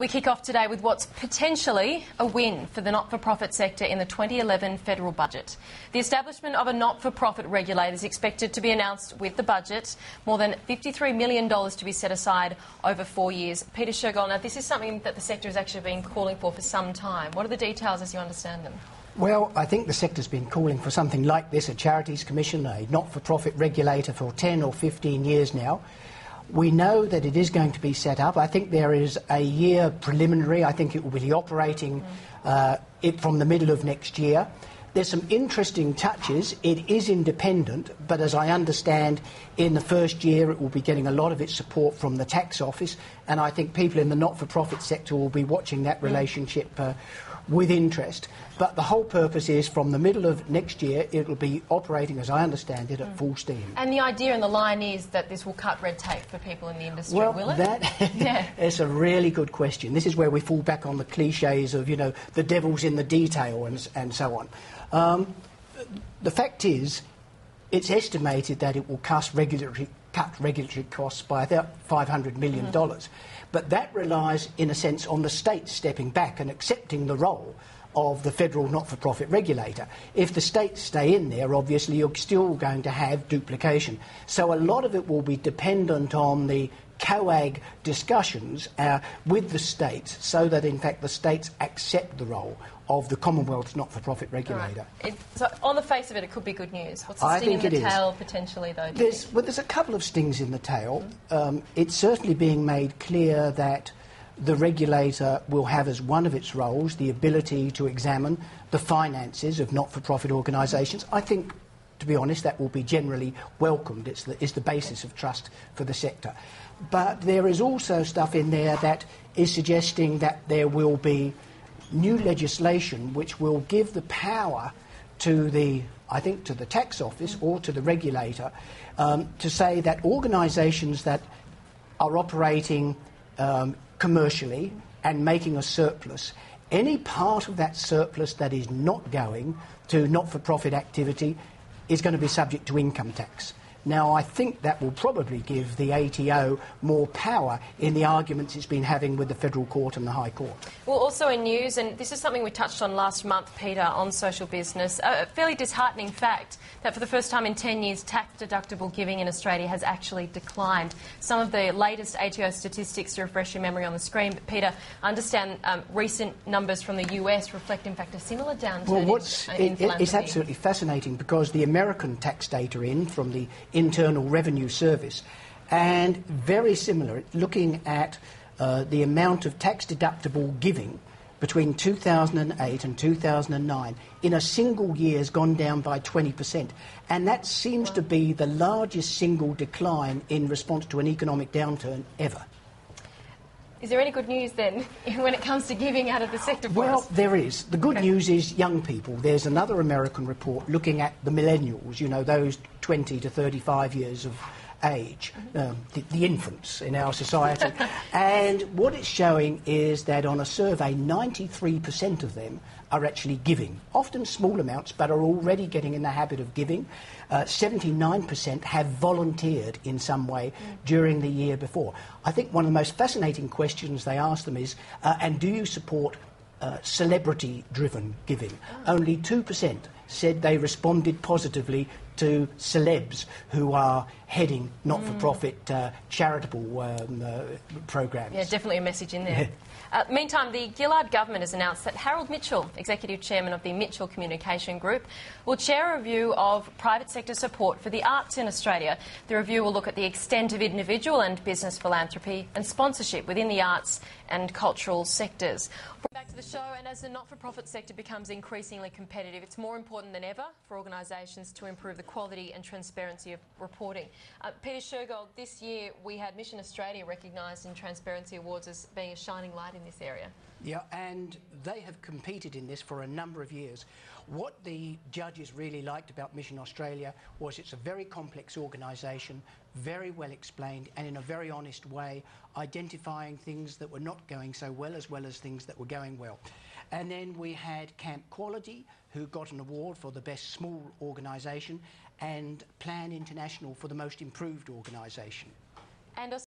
We kick off today with what's potentially a win for the not-for-profit sector in the 2011 federal budget. The establishment of a not-for-profit regulator is expected to be announced with the budget, more than $53 million to be set aside over 4 years. Peter Shergold, now this is something that the sector has actually been calling for some time. What are the details as you understand them? Well, I think the sector's been calling for something like this, a Charities Commission, a not-for-profit regulator for 10 or 15 years now. We know that it is going to be set up. I think there is a year preliminary. I think it will be operating from the middle of next year. There's some interesting touches. It is independent, but as I understand, in the first year it will be getting a lot of its support from the tax office, and I think people in the not-for-profit sector will be watching that relationship with interest. But the whole purpose is from the middle of next year it will be operating, as I understand it, at full steam. And the idea and the line is that this will cut red tape for people in the industry, well, will it? Yeah. It's a really good question. This is where we fall back on the cliches of, you know, the devil's in the detail and so on. The fact is, it's estimated that it will cut regulatory costs by about $500 million. But that relies, in a sense, on the states stepping back and accepting the role of the federal not-for-profit regulator. If the states stay in there, obviously you're still going to have duplication. So a lot of it will be dependent on the COAG discussions with the states, so that in fact the states accept the role of the Commonwealth's not-for-profit regulator. Right. So on the face of it, it could be good news. What's the sting in the tail potentially, though? There's a couple of stings in the tail. It's certainly being made clear that the regulator will have as one of its roles the ability to examine the finances of not-for-profit organisations. I think, to be honest, that will be generally welcomed. It's the basis of trust for the sector. But there is also stuff in there that is suggesting that there will be new legislation which will give the power to the tax office or to the regulator to say that organisations that are operating commercially and making a surplus, any part of that surplus that is not going to not-for-profit activity is going to be subject to income tax. Now, I think that will probably give the ATO more power in the arguments it's been having with the Federal Court and the High Court. Well, also in news, and this is something we touched on last month, Peter, on Social Business, a fairly disheartening fact that for the first time in 10 years, tax-deductible giving in Australia has actually declined. Some of the latest ATO statistics to refresh your memory on the screen, but Peter, I understand recent numbers from the US reflect, in fact, a similar downturn in philanthropy. It's absolutely fascinating because the American tax data from the Internal Revenue Service, and very similar, looking at the amount of tax-deductible giving between 2008 and 2009 in a single year has gone down by 20%. And that seems to be the largest single decline in response to an economic downturn ever. Is there any good news then when it comes to giving out of the sector for us? Well, there is. The good news is young people. There's another American report looking at the millennials, you know, those 20 to 35 years of age, the infants in our society. And what it's showing is that on a survey, 93% of them are actually giving, often small amounts, but are already getting in the habit of giving. 79% have volunteered in some way during the year before. I think one of the most fascinating questions they ask them is, and do you support celebrity-driven giving? Only 2% said they responded positively to celebs who are heading not-for-profit charitable programs. Yeah, definitely a message in there. Meantime, the Gillard government has announced that Harold Mitchell, Executive Chairman of the Mitchell Communication Group, will chair a review of private sector support for the arts in Australia. The review will look at the extent of individual and business philanthropy and sponsorship within the arts and cultural sectors. Back to the show, and as the not-for-profit sector becomes increasingly competitive, it's more important than ever for organisations to improve the quality and transparency of reporting. Peter Shergold, this year we had Mission Australia recognised in Transparency Awards as being a shining light in this area. Yeah, and they have competed in this for a number of years. What the judges really liked about Mission Australia was it's a very complex organisation, very well explained, and in a very honest way, identifying things that were not going so well as things that were going well. And then we had Camp Quality, who got an award for the best small organisation, and Plan International for the most improved organisation. And